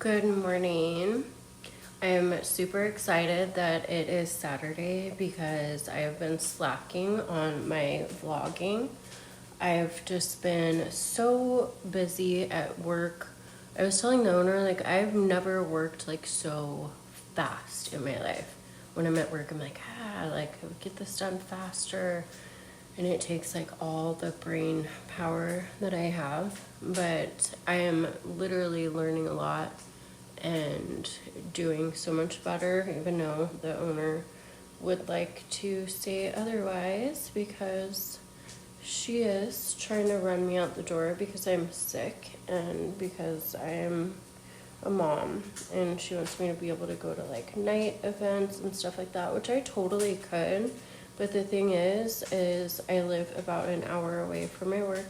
Good morning. I'm super excited that it is Saturday because I have been slacking on my vlogging. I've just been so busy at work. I was telling the owner, like, I've never worked like so fast in my life. When I'm at work, I'm like, like, I would get this done faster. And it takes like all the brain power that I have. But I am literally learning a lot and doing so much better, even though the owner would like to say otherwise because she is trying to run me out the door because I'm sick and because I am a mom and she wants me to be able to go to like night events and stuff like that, which I totally could. But the thing is I live about an hour away from my work.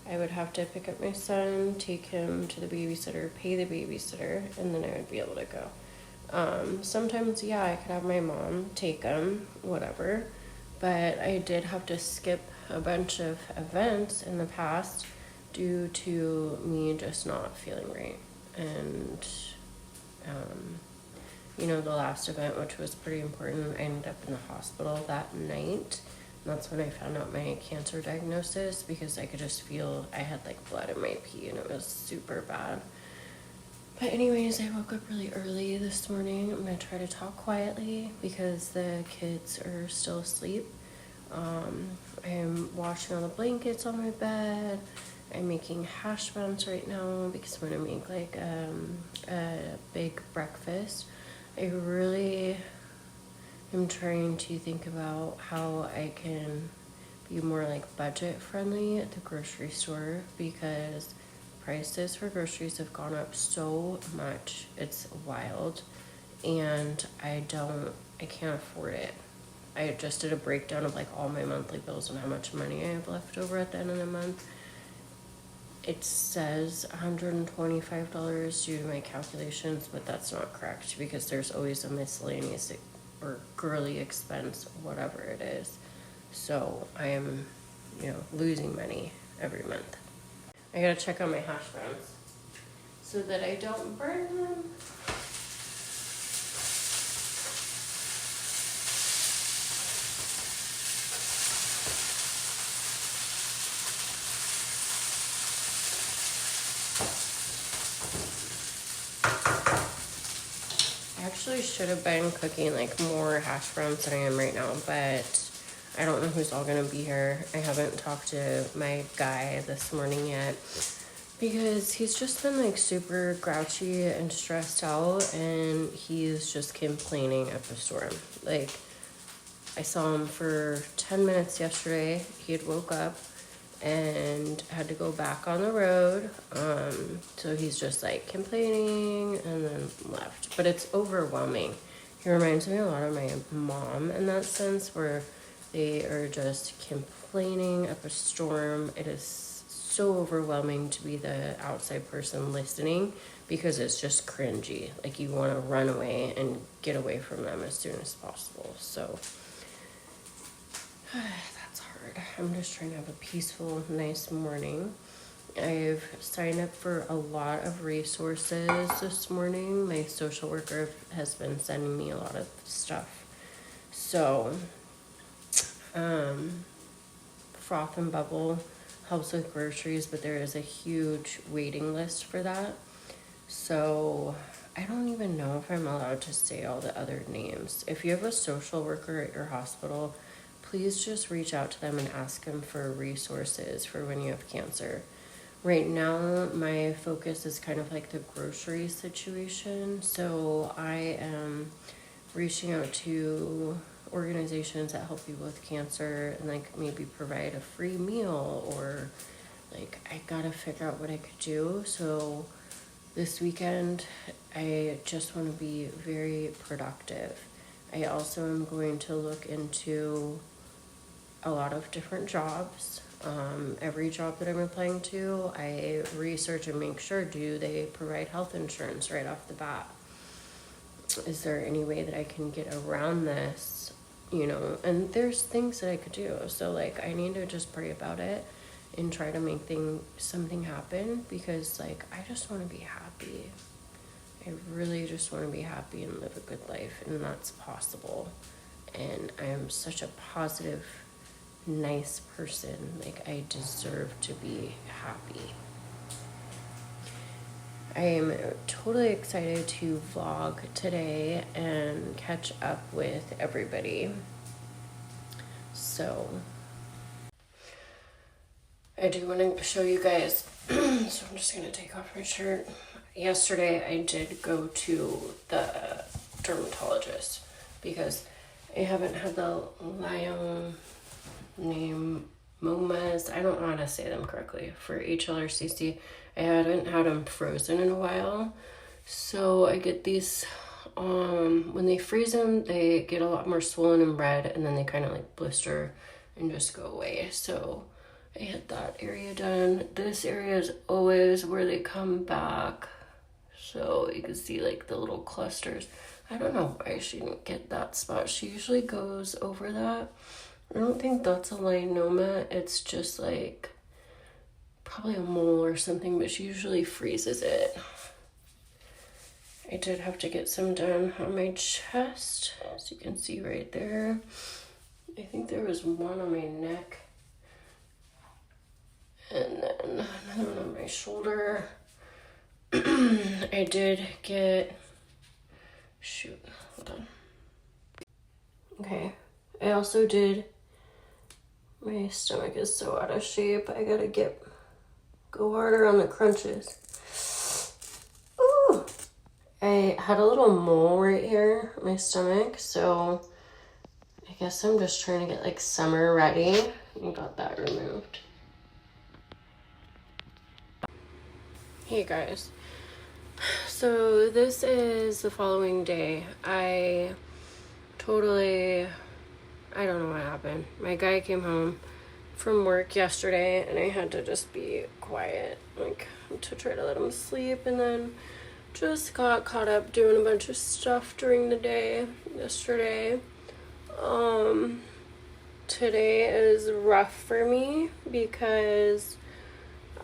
I would have to pick up my son, take him to the babysitter, pay the babysitter, and then I would be able to go. Sometimes, yeah, I could have my mom take him, whatever. But I did have to skip a bunch of events in the past due to me just not feeling right. And, the last event, which was pretty important, I ended up in the hospital that night. That's when I found out my cancer diagnosis because I could just feel I had like blood in my pee and it was super bad. But anyways, I woke up really early this morning. I'm going to try to talk quietly because the kids are still asleep. I'm washing all the blankets on my bed. I'm making hash browns right now because I'm going to make like a big breakfast. I really I'm trying to think about how I can be more like budget friendly at the grocery store because prices for groceries have gone up so much. It's wild and I can't afford it. I just did a breakdown of like all my monthly bills and how much money I have left over at the end of the month. It says $125 due to my calculations, but that's not correct because there's always a miscellaneous or girly expense, whatever it is. So I am, losing money every month. I gotta check on my hash browns so that I don't burn them. I actually should have been cooking like more hash browns than I am right now, but I don't know who's all gonna be here. I haven't talked to my guy this morning yet because he's just been like super grouchy and stressed out and he's just complaining up a storm. Like I saw him for 10 minutes yesterday. He had woke up and had to go back on the road. So he's just like complaining and then left. But it's overwhelming. He reminds me a lot of my mom in that sense where they are just complaining up a storm. It is so overwhelming to be the outside person listening because it's just cringy. Like you want to run away and get away from them as soon as possible. So that's hard. I'm just trying to have a peaceful, nice morning. I've signed up for a lot of resources this morning. My social worker has been sending me a lot of stuff. So, Froth and Bubble helps with groceries, but there is a huge waiting list for that. So, I don't even know if I'm allowed to say all the other names. If you have a social worker at your hospital, please just reach out to them and ask them for resources for when you have cancer. Right now, my focus is kind of like the grocery situation. So I am reaching out to organizations that help people with cancer and like maybe provide a free meal or like I gotta figure out what I could do. So this weekend, I just want to be very productive. I also am going to look into a lot of different jobs. Every job that I'm applying to, I research and make sure, do they provide health insurance right off the bat? Is there any way that I can get around this? And there's things that I could do. So like I need to just pray about it and try to make something happen because like I just want to be happy. I really just want to be happy and live a good life, and that's possible. And I am such a positive, nice person. Like, I deserve to be happy. I am totally excited to vlog today and catch up with everybody. So I do want to show you guys. So I'm just going to take off my shirt. Yesterday I did go to the dermatologist because I haven't had the Leiomyomas, I don't want to say them correctly, for HLRCC. I hadn't had them frozen in a while. So I get these, when they freeze them, they get a lot more swollen and red, and then they kind of like blister and just go away. So I had that area done. This area is always where they come back. So you can see like the little clusters. I don't know why she didn't get that spot. She usually goes over that. I don't think that's a leiomyoma. It's just like probably a mole or something, but she usually freezes it. I did have to get some done on my chest, as you can see right there. I think there was one on my neck, and then another one on my shoulder. I did get, hold on. Okay, I also did, my stomach is so out of shape. I gotta go harder on the crunches. Ooh! I had a little mole right here on my stomach, so I guess I'm just trying to get like summer ready and got that removed. Hey guys, so this is the following day. I don't know what happened. My guy came home from work yesterday and I had to just be quiet, like, to try to let him sleep, and then just got caught up doing a bunch of stuff during the day yesterday. Today is rough for me because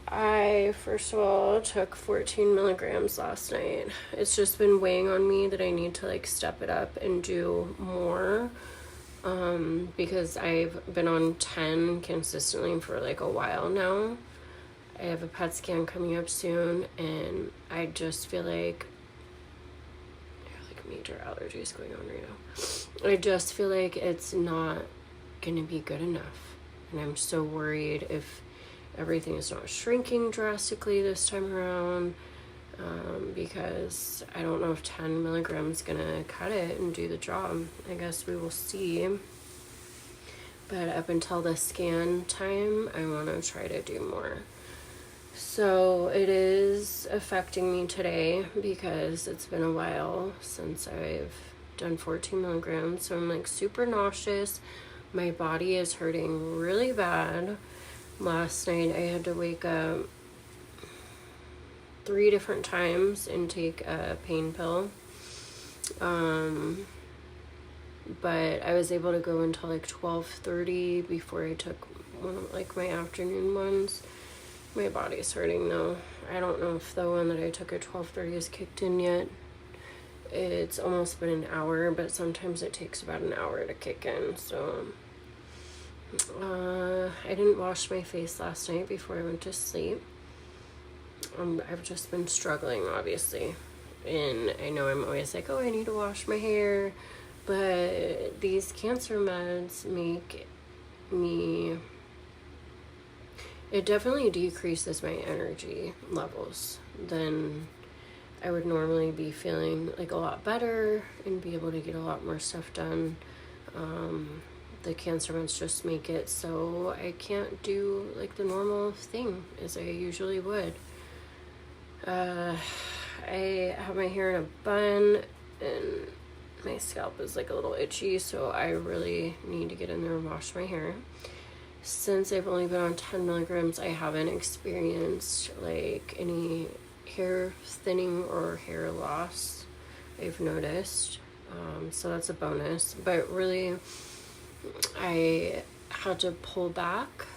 I, first of all, took 14 milligrams last night. It's just been weighing on me that I need to like step it up and do more. Because I've been on 10 consistently for like a while now. I have a PET scan coming up soon, and I just feel like I have like major allergies going on right now. I just feel like it's not gonna be good enough, and I'm so worried if everything is not shrinking drastically this time around, because I don't know if 10 milligrams is gonna cut it and do the job. I guess we will see. But up until the scan time, I want to try to do more. So it is affecting me today because it's been a while since I've done 14 milligrams. So I'm like super nauseous. My body is hurting really bad. Last night I had to wake up 3 different times and take a pain pill. But I was able to go until like 12:30 before I took one of like my afternoon ones. My body's hurting though. I don't know if the one that I took at 12:30 has kicked in yet. It's almost been an hour, but sometimes it takes about an hour to kick in. So I didn't wash my face last night before I went to sleep. I've just been struggling, obviously. And I know I'm always like, oh, I need to wash my hair. But these cancer meds make me, it definitely decreases my energy levels. Then I would normally be feeling like a lot better and be able to get a lot more stuff done. The cancer meds just make it so I can't do like the normal thing as I usually would. I have my hair in a bun and my scalp is like a little itchy, so I really need to get in there and wash my hair. Since I've only been on 10 milligrams, I haven't experienced like any hair thinning or hair loss, I've noticed. So that's a bonus. But really, I had to pull back.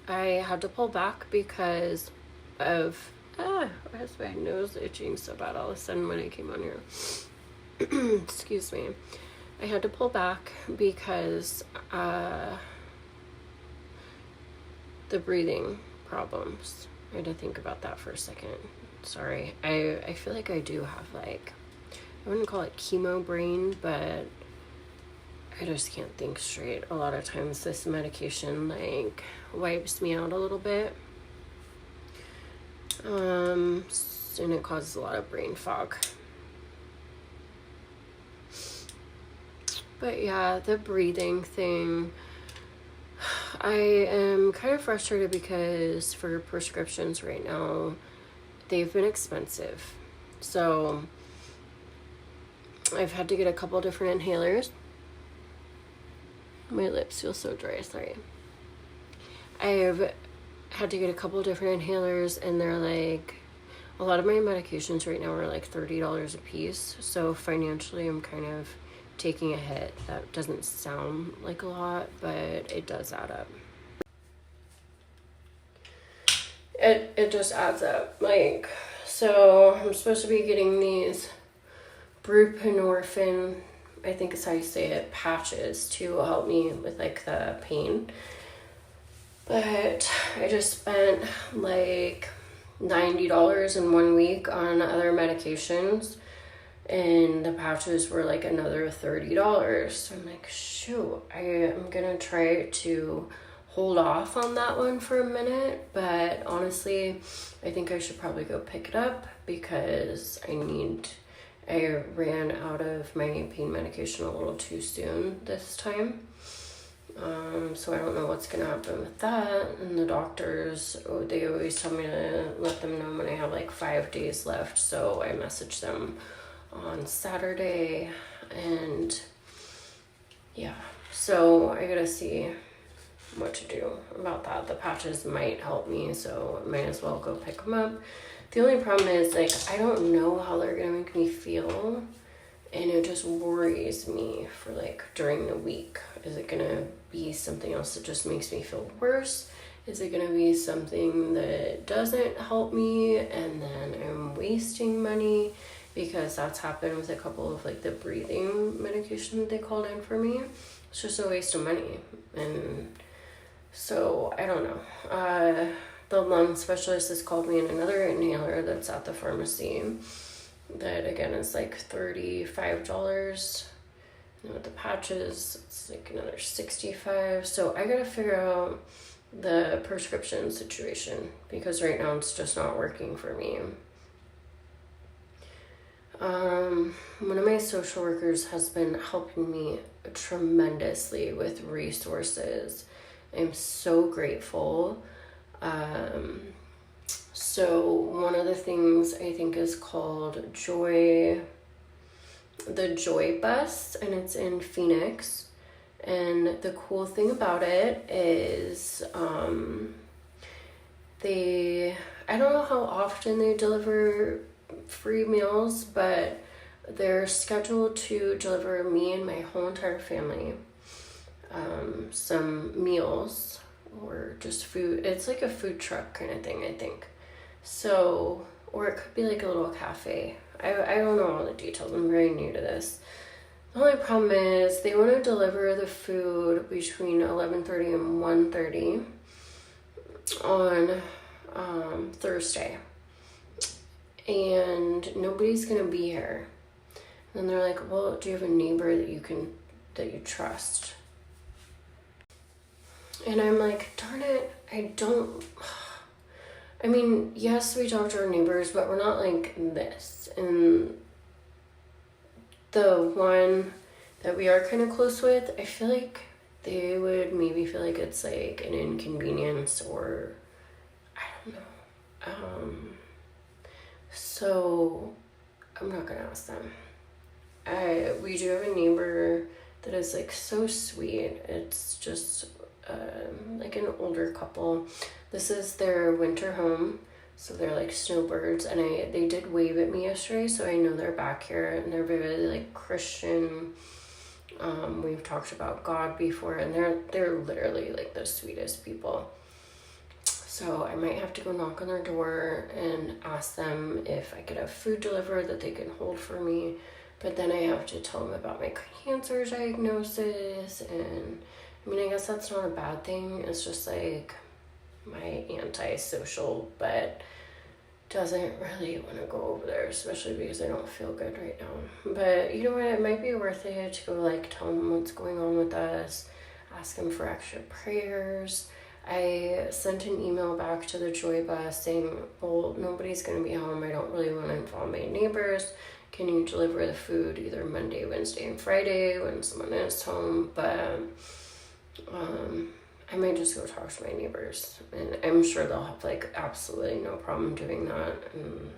I had to pull back because of Why is my nose itching so bad all of a sudden when I came on here? Excuse me. I had to pull back because the breathing problems. I had to think about that for a second. Sorry. I feel like I do have like, I wouldn't call it chemo brain, but I just can't think straight. A lot of times this medication like wipes me out a little bit. And it causes a lot of brain fog. But yeah, the breathing thing, I am kind of frustrated because for prescriptions right now, they've been expensive. So I've had to get a couple different inhalers. My lips feel so dry, sorry. I've had to get a couple different inhalers, and they're like, a lot of my medications right now are like $30 a piece. So financially, I'm kind of taking a hit. That doesn't sound like a lot, but it does add up. It just adds up. Like, so I'm supposed to be getting these buprenorphine, I think is how you say it, patches to help me with like the pain. But I just spent like $90 in 1 week on other medications, and the patches were like another $30. So I'm like, shoot, I am gonna try to hold off on that one for a minute, but honestly, I think I should probably go pick it up because I ran out of my pain medication a little too soon this time. So I don't know what's gonna happen with that. And the doctors, they always tell me to let them know when I have like 5 days left. So I messaged them on Saturday, and yeah, so I gotta see what to do about that. The patches might help me, so I might as well go pick them up. The only problem is, like, I don't know how they're gonna make me feel, and it just worries me for like during the week. Is it gonna be something else that just makes me feel worse? Is it gonna be something that doesn't help me and then I'm wasting money? Because that's happened with a couple of like the breathing medication that they called in for me. It's just a waste of money. And so I don't know. The lung specialist has called me in another inhaler that's at the pharmacy that again is like $35. And with the patches, it's like another $65. So I gotta figure out the prescription situation because right now it's just not working for me. One of my social workers has been helping me tremendously with resources. I'm so grateful. So one of the things I think is called the Joy Bus, and it's in Phoenix. And the cool thing about it is I don't know how often they deliver free meals, but they're scheduled to deliver me and my whole entire family some meals or just food. It's like a food truck kind of thing, I think. So, or it could be like a little cafe. I don't know all the details. I'm very new to this. The only problem is they want to deliver the food between 11:30 and 1:30 on Thursday. And nobody's going to be here. And they're like, well, do you have a neighbor that you trust? And I'm like, darn it, I mean, yes, we talk to our neighbors, but we're not like this. And the one that we are kind of close with, I feel like they would maybe feel like it's like an inconvenience, or I don't know. So I'm not gonna ask them. We do have a neighbor that is like so sweet. It's just like an older couple. This is their winter home, so they're like snowbirds, and they did wave at me yesterday, so I know they're back here, and they're very like Christian. We've talked about God before, and they're literally like the sweetest people. So I might have to go knock on their door and ask them if I could have food delivered that they can hold for me. But then I have to tell them about my cancer diagnosis. And I mean, I guess that's not a bad thing. It's just like my antisocial butt doesn't really want to go over there, especially because I don't feel good right now. But you know what? It might be worth it to go like tell them what's going on with us, ask them for extra prayers. I sent an email back to the Joy Bus saying, well, nobody's going to be home. I don't really want to involve my neighbors. Can you deliver the food either Monday, Wednesday, and Friday when someone is home? But I might just go talk to my neighbors. And I'm sure they'll have like absolutely no problem doing that. And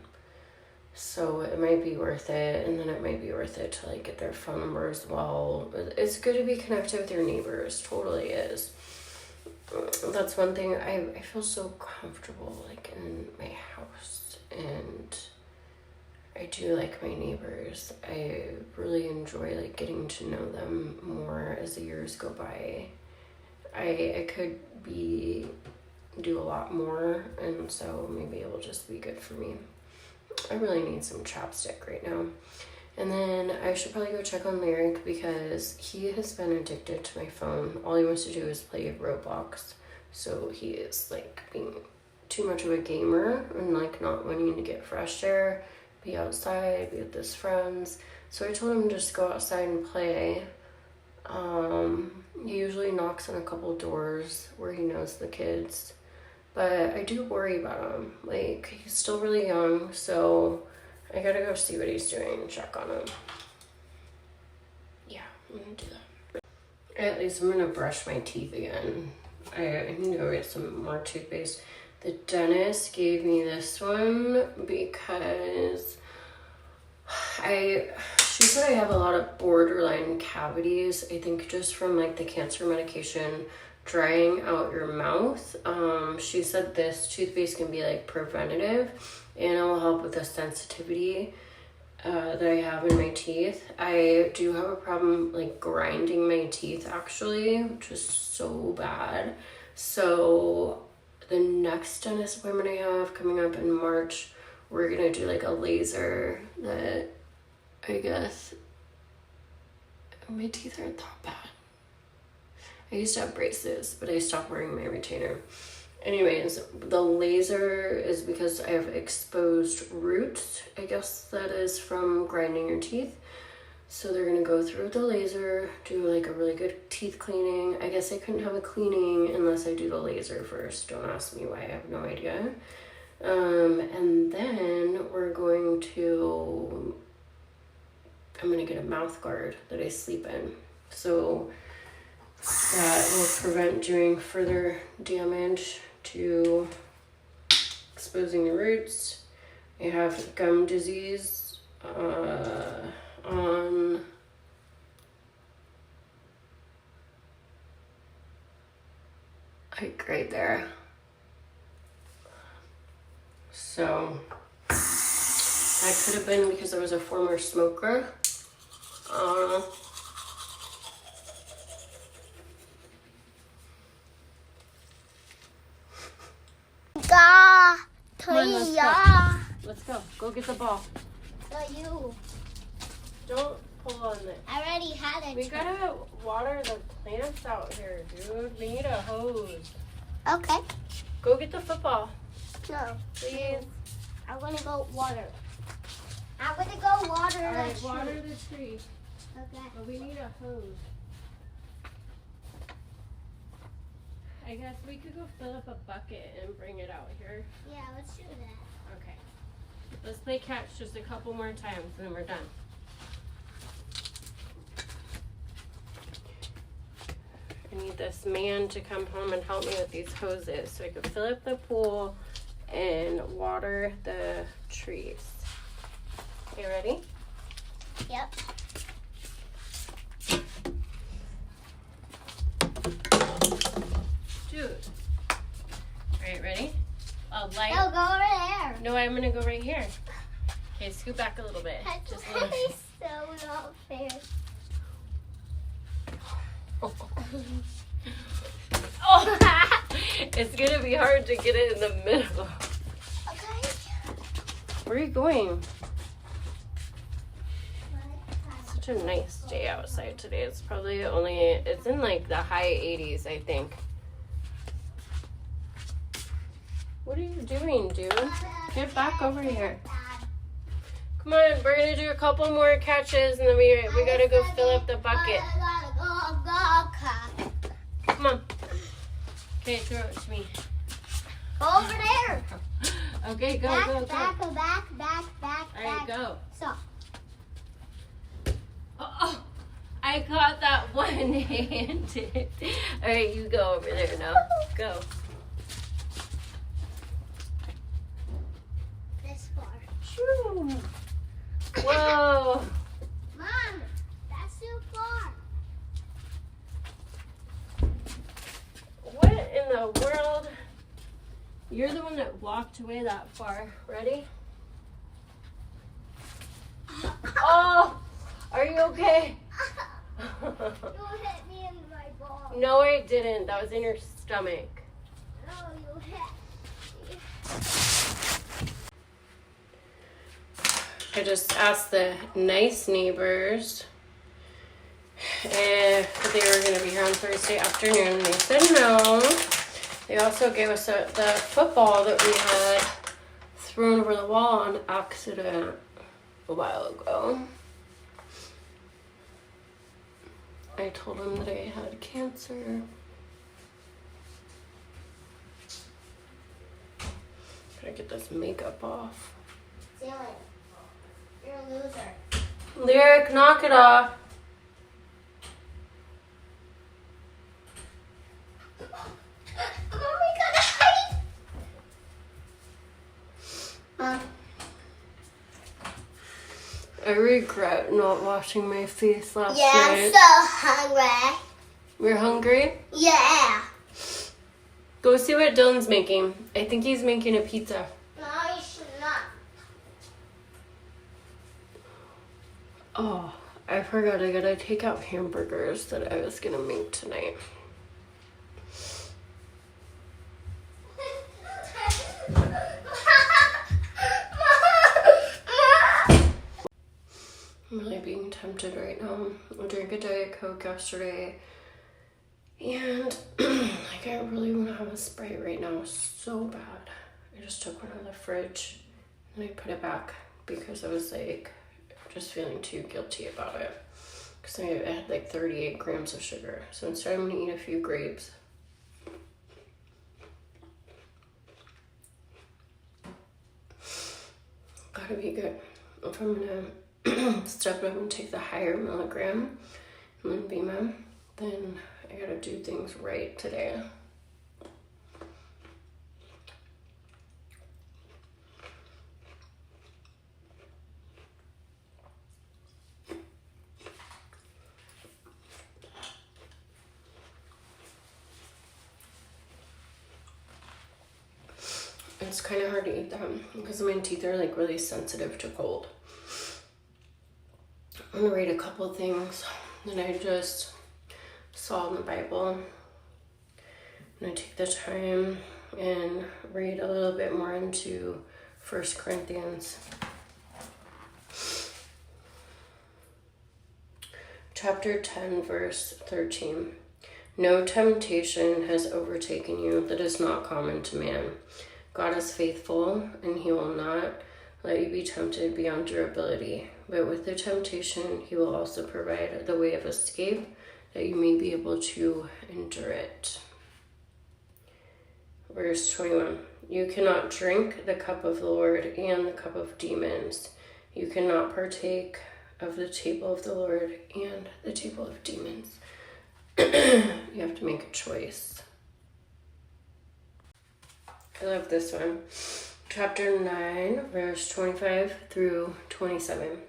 so it might be worth it. And then it might be worth it to like get their phone number as well. It's good to be connected with your neighbors. Totally is. That's one thing. I feel so comfortable like in my house, and I do like my neighbors. I really enjoy like getting to know them more as the years go by. I could do a lot more, and so maybe it'll just be good for me. I really need some chapstick right now. And then I should probably go check on Lyric because he has been addicted to my phone. All he wants to do is play Roblox. So he is like being too much of a gamer and like not wanting to get fresh air, be outside, be with his friends. So I told him to just go outside and play. He usually knocks on a couple doors where he knows the kids. But I do worry about him. Like, he's still really young, so I gotta go see what he's doing and check on him. Yeah, I'm gonna do that. At least I'm gonna brush my teeth again. I need to go get some more toothpaste. The dentist gave me this one because she said I have a lot of borderline cavities. I think just from like the cancer medication drying out your mouth. She said this toothpaste can be like preventative and it will help with the sensitivity that I have in my teeth. I do have a problem like grinding my teeth actually, which is so bad. So the next dentist appointment I have coming up in March, we're gonna do like a laser that I guess my teeth aren't that bad. I used to have braces, but I stopped wearing my retainer. Anyways, the laser is because I have exposed roots. I guess that is from grinding your teeth. So they're gonna go through the laser, do like a really good teeth cleaning. I guess I couldn't have a cleaning unless I do the laser first. Don't ask me why, I have no idea. And then I'm gonna get a mouth guard that I sleep in. So that will prevent doing further damage to exposing the roots. I have gum disease on like right there. So that could have been because I was a former smoker. Come on, let's go. Go get the ball. You. Don't pull on it. I already had it. We gotta water the plants out here, dude. We need a hose. Okay. Go get the football. No. Please. I'm gonna go water. I'm gonna go water All right, the tree. water the tree. Okay. But we need a hose. I guess we could go fill up a bucket and bring it out here. Yeah, let's do that. Okay. Let's play catch just a couple more times and then we're done. I need this man to come home and help me with these hoses so I can fill up the pool and water the trees. You ready? Yep. Dude. All right, ready? I'll light. No, go over there. No, I'm gonna go right here. Okay, scoot back a little bit. That's Just a little. so not fair. Oh. It's gonna be hard to get it in the middle. Okay. Where are you going? Such a nice day outside today. It's probably it's in like the high 80s, I think. What are you doing, dude? Get back over here. Come on, we're gonna do a couple more catches and then we gotta go fill up the bucket. Come on. Okay, throw it to me. Go over there. Okay, go, Back, go, go. back. All right, go. Stop. Oh, I caught that one-handed. All right, you go over there now. Go. This far. Shoo. Whoa. Mom, that's too far. What in the world? You're the one that walked away that far. Ready? Oh, are you okay? You hit me in my ball. No, I didn't. That was in your stomach. No, you hit me. I just asked the nice neighbors if they were going to be here on Thursday afternoon. They said no. They also gave us the football that we had thrown over the wall on accident a while ago. I told them that I had cancer. Gotta get this makeup off. Dylan, you're a loser. Lyric, knock it off. Mommy gotta hide. I regret not washing my face last Yeah, I'm night. so hungry. You're hungry? Yeah. Go see what Dylan's making. I think he's making a pizza. No, you should not. Oh, I forgot I gotta take out hamburgers that I was gonna make tonight. I'm really being tempted right now. I drank a Diet Coke yesterday and like I really want to have a Sprite right now so bad. I just took one out of the fridge and I put it back because I was like just feeling too guilty about it because I had like 38 grams of sugar. So instead I'm gonna eat a few grapes. Gotta be good. If I'm gonna step up and take the higher milligram Leiomyomas, then I gotta do things right today. It's kind of hard to eat them because my teeth are like really sensitive to cold. I'm gonna read a couple things that I just saw in the Bible. I'm gonna take the time and read a little bit more into 1 Corinthians. Chapter 10, verse 13. No temptation has overtaken you that is not common to man. God is faithful, and he will not let you be tempted beyond your ability. But with the temptation, he will also provide the way of escape that you may be able to endure it. Verse 21. You cannot drink the cup of the Lord and the cup of demons. You cannot partake of the table of the Lord and the table of demons. You have to make a choice. I love this one. Chapter 9, verse 25 through 27.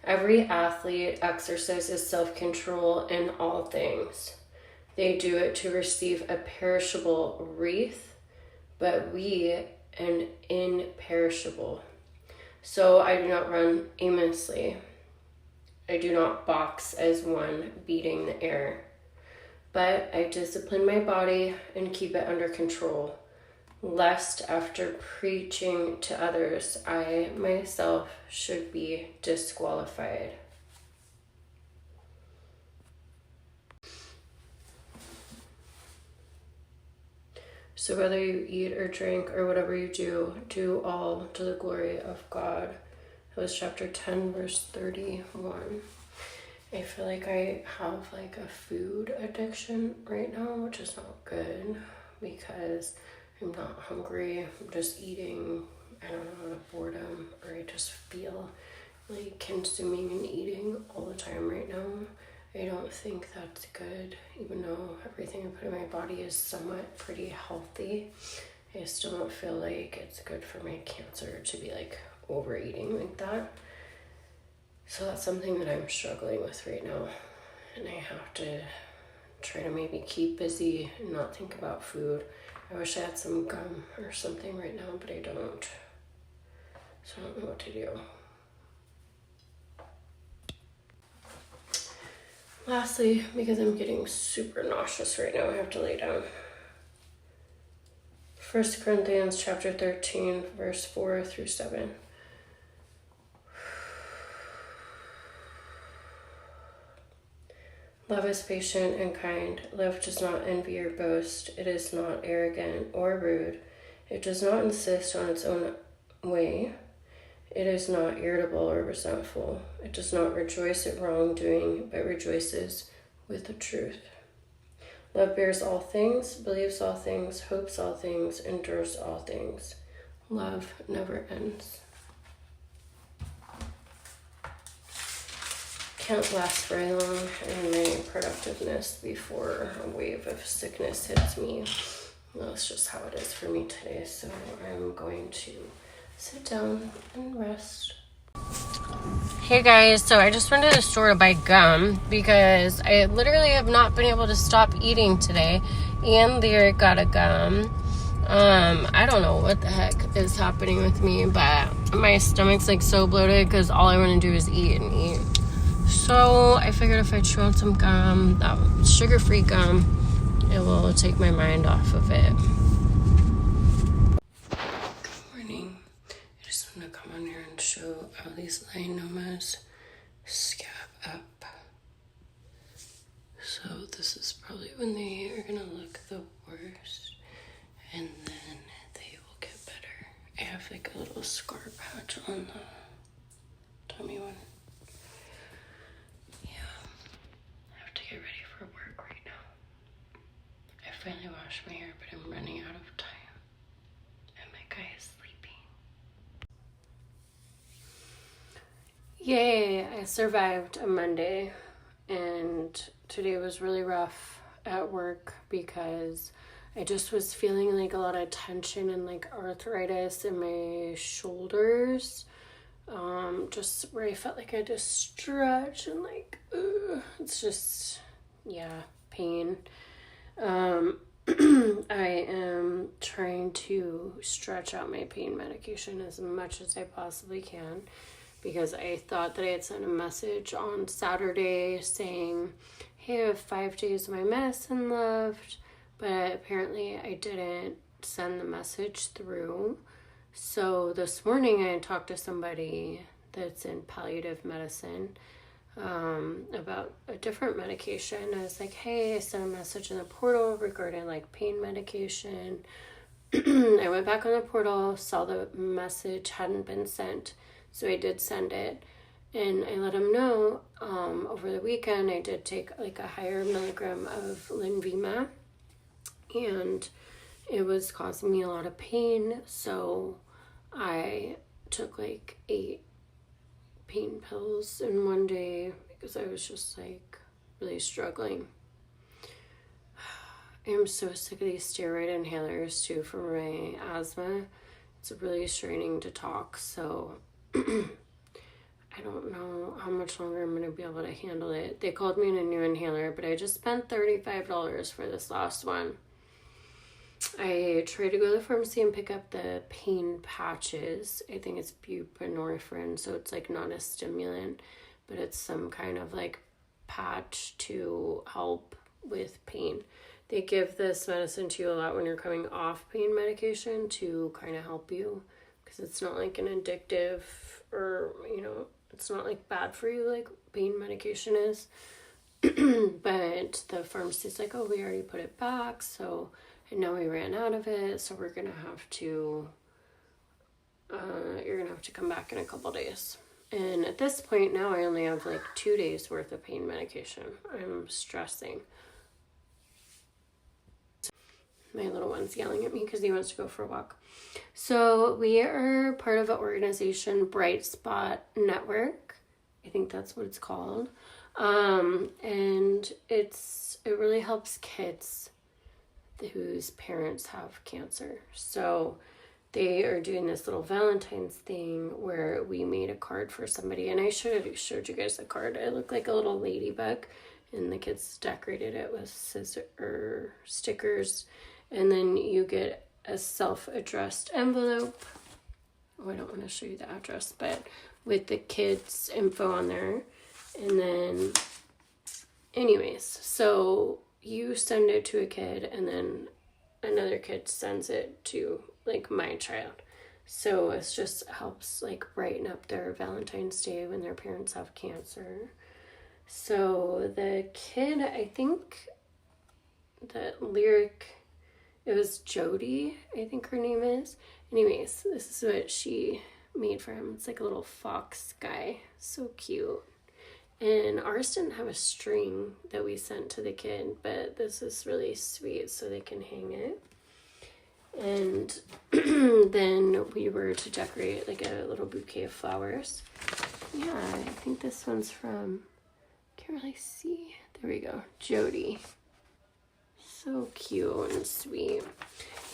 Every athlete exercises self-control in all things. They do it to receive a perishable wreath, but we an imperishable. So I do not run aimlessly. I do not box as one beating the air, But I discipline my body and keep it under control, lest after preaching to others, I myself should be disqualified. So whether you eat or drink or whatever you do, do all to the glory of God. It was chapter 10, verse 31. I feel like I have like a food addiction right now, which is not good because I'm not hungry. I'm just eating, I don't know, out of boredom, or I just feel like consuming and eating all the time right now. I don't think that's good, even though everything I put in my body is somewhat pretty healthy. I still don't feel like it's good for my cancer to be like overeating like that. So that's something that I'm struggling with right now. And I have to try to maybe keep busy and not think about food. I wish I had some gum or something right now, but I don't. So I don't know what to do. Lastly, because I'm getting super nauseous right now, I have to lay down. 1 Corinthians chapter 13, verse 4 through 7. Love is patient and kind. Love does not envy or boast. It is not arrogant or rude. It does not insist on its own way. It is not irritable or resentful. It does not rejoice at wrongdoing, but rejoices with the truth. Love bears all things, believes all things, hopes all things, endures all things. Love never ends. Can't last very long in my productiveness before a wave of sickness hits me. That's just how it is for me today, so I'm going to sit down and rest. Hey guys, so I just went to the store to buy gum because I literally have not been able to stop eating today. And Lyric got a gum. I don't know what the heck is happening with me, but my stomach's like so bloated because all I want to do is eat and eat. So I figured if I chew on some gum, that sugar-free gum, it will take my mind off of it. Good morning. I just want to come on here and show how these Leiomyomas scab up. So this is probably when they are going to look the worst, and then they will get better. I have like a little scar patch on the tummy one. Get ready for work right now. I finally washed my hair, but I'm running out of time. And my guy is sleeping. Yay, I survived a Monday. And today was really rough at work because I just was feeling like a lot of tension and like arthritis in my shoulders. Just where I felt like I had to stretch and like, it's just, yeah, pain. I am trying to stretch out my pain medication as much as I possibly can because I thought that I had sent a message on Saturday saying, hey, I have 5 days of my medicine left, but apparently I didn't send the message through. So this morning I talked to somebody that's in palliative medicine about a different medication. I was like, hey, I sent a message in the portal regarding like pain medication. I went back on the portal, saw the message hadn't been sent, so I did send it. And I let them know over the weekend I did take like a higher milligram of Leiomyomas, and it was causing me a lot of pain, so I took like 8 pain pills in one day because I was just like really struggling. I am so sick of these steroid inhalers too for my asthma. It's really straining to talk, so I don't know how much longer I'm going to be able to handle it. They called me in a new inhaler, but I just spent $35 for this last one. I tried to go to the pharmacy and pick up the pain patches. I think it's buprenorphine, so it's like not a stimulant, but it's some kind of like patch to help with pain. They give this medicine to you a lot when you're coming off pain medication to kind of help you, because it's not like an addictive or, you know, it's not like bad for you like pain medication is. But the pharmacy's like, oh, we already put it back, so, and now we ran out of it, so we're gonna have to, you're gonna have to come back in a couple days. And at this point now, I only have like 2 days worth of pain medication. I'm stressing. My little one's yelling at me because he wants to go for a walk. So we are part of an organization, Bright Spot Network. I think that's what it's called. And it really helps kids whose parents have cancer. So they are doing this little Valentine's thing where we made a card for somebody, and I should have showed you guys the card. It looked like a little ladybug, and the kids decorated it with stickers, and then you get a self-addressed envelope. Oh, I don't want to show you the address, but with the kids' info on there. And then, anyways, so you send it to a kid, and then another kid sends it to, like, my child. So it just helps, like, brighten up their Valentine's Day when their parents have cancer. So the kid, I think the lyric, it was Jody, I think her name is. Anyways, this is what she made for him. It's like a little fox guy. So cute. And ours didn't have a string that we sent to the kid, but this is really sweet, so they can hang it. And then we were to decorate like a little bouquet of flowers. Yeah, I think this one's from, can't really see. There we go, Jody. So cute and sweet.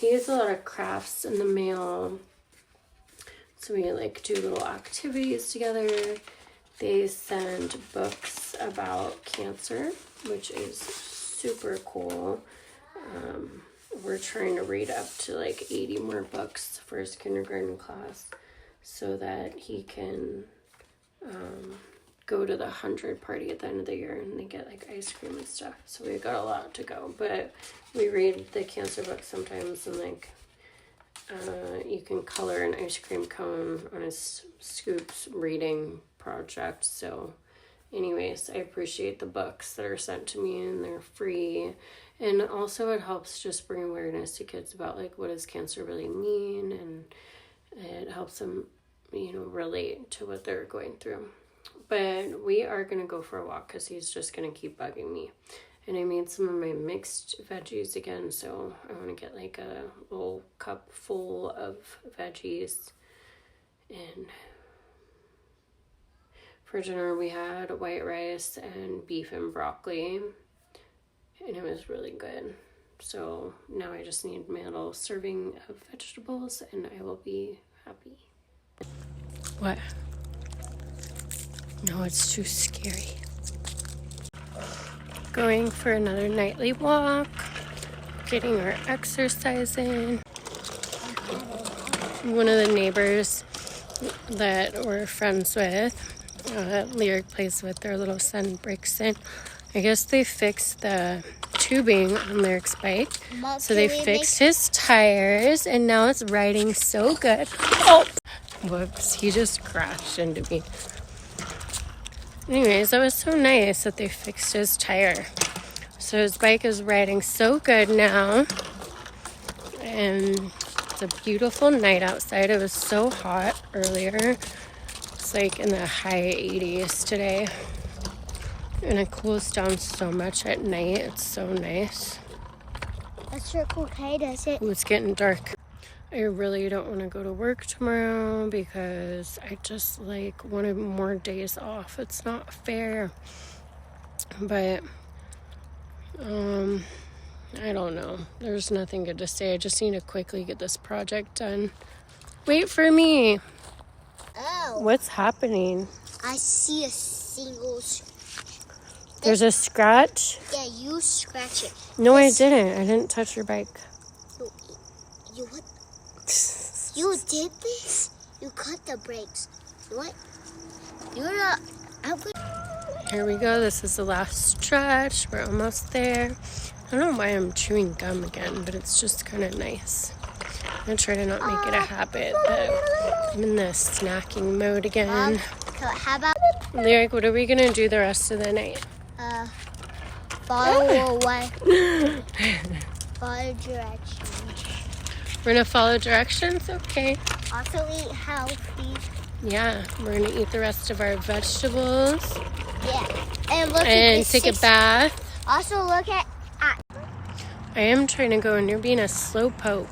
He has a lot of crafts in the mail, so we like do little activities together. They send books about cancer, which is super cool. We're trying to read up to like 80 more books for his kindergarten class so that he can go to the 100 party at the end of the year, and they get like ice cream and stuff. So we've got a lot to go, but we read the cancer book sometimes, and like you can color an ice cream cone on his Scoops reading project. So anyways, I appreciate the books that are sent to me, and they're free. And also it helps just bring awareness to kids about like what does cancer really mean, and it helps them, you know, relate to what they're going through. But we are going to go for a walk because he's just going to keep bugging me. And I made some of my mixed veggies again, so I want to get like a little cup full of veggies. And for dinner we had white rice and beef and broccoli, and it was really good. So now I just need my little serving of vegetables, and I will be happy. What? No, it's too scary. Going for another nightly walk, getting our exercise in. One of the neighbors that we're friends with, Lyric plays with, their little son breaks in. I guess they fixed the tubing on Lyric's bike. So they fixed his tires, and now it's riding so good. Oh! Whoops, he just crashed into me. Anyways, that was so nice that they fixed his tire. So his bike is riding so good now. And it's a beautiful night outside. It was so hot earlier. It's like in the high 80s today. And it cools down so much at night. It's so nice. That's your okay, does it? Ooh, it's getting dark. I really don't want to go to work tomorrow because I just like wanted more days off. It's not fair. But I don't know. There's nothing good to say. I just need to quickly get this project done. Wait for me. Oh. What's happening? I see a single. There's a scratch? Yeah, you scratch it. No, I didn't. I didn't touch your bike. You what? You did this? You cut the brakes. What? You're not. Here we go. This is the last stretch. We're almost there. I don't know why I'm chewing gum again, but it's just kind of nice. I'm going to try to not make it a habit, but I'm in the snacking mode again. So how about Lyric, what are we going to do the rest of the night? follow directions. We're going to follow directions? Okay. Also eat healthy. Yeah, we're going to eat the rest of our vegetables Yeah. And look and at take a bath. Also look at I am trying to go, and you're being a slow poke.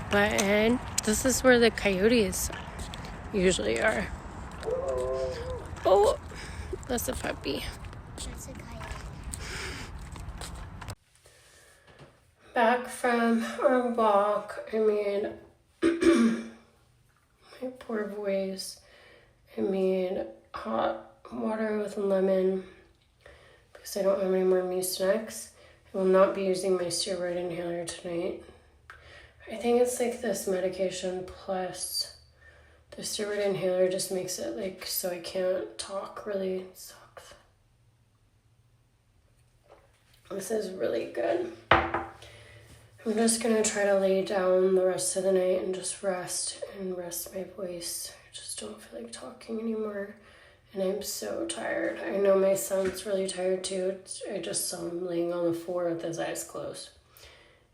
But this is where the coyotes usually are. Oh, that's a puppy. That's a coyote. Back from our walk, I made my poor voice. I made hot water with lemon because I don't have any more Mucinex. I will not be using my steroid inhaler tonight. I think it's like this medication plus the steroid inhaler just makes it like so I can't talk really. It sucks. This is really good. I'm just gonna try to lay down the rest of the night and just rest my voice. I just don't feel like talking anymore. And I'm so tired. I know my son's really tired too. I just saw him laying on the floor with his eyes closed.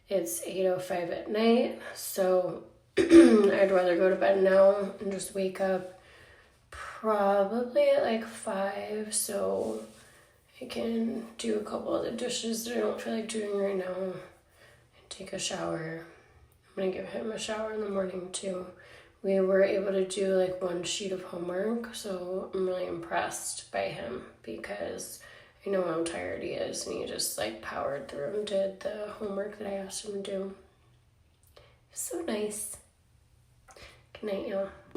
It's 8:05 at night, so I'd rather go to bed now and just wake up probably at like 5 so I can do a couple of the dishes that I don't feel like doing right now and take a shower. I'm gonna give him a shower in the morning too. We were able to do like one sheet of homework, so I'm really impressed by him because I know how tired he is, and he just like powered through and did the homework that I asked him to do. So nice. Good night, y'all.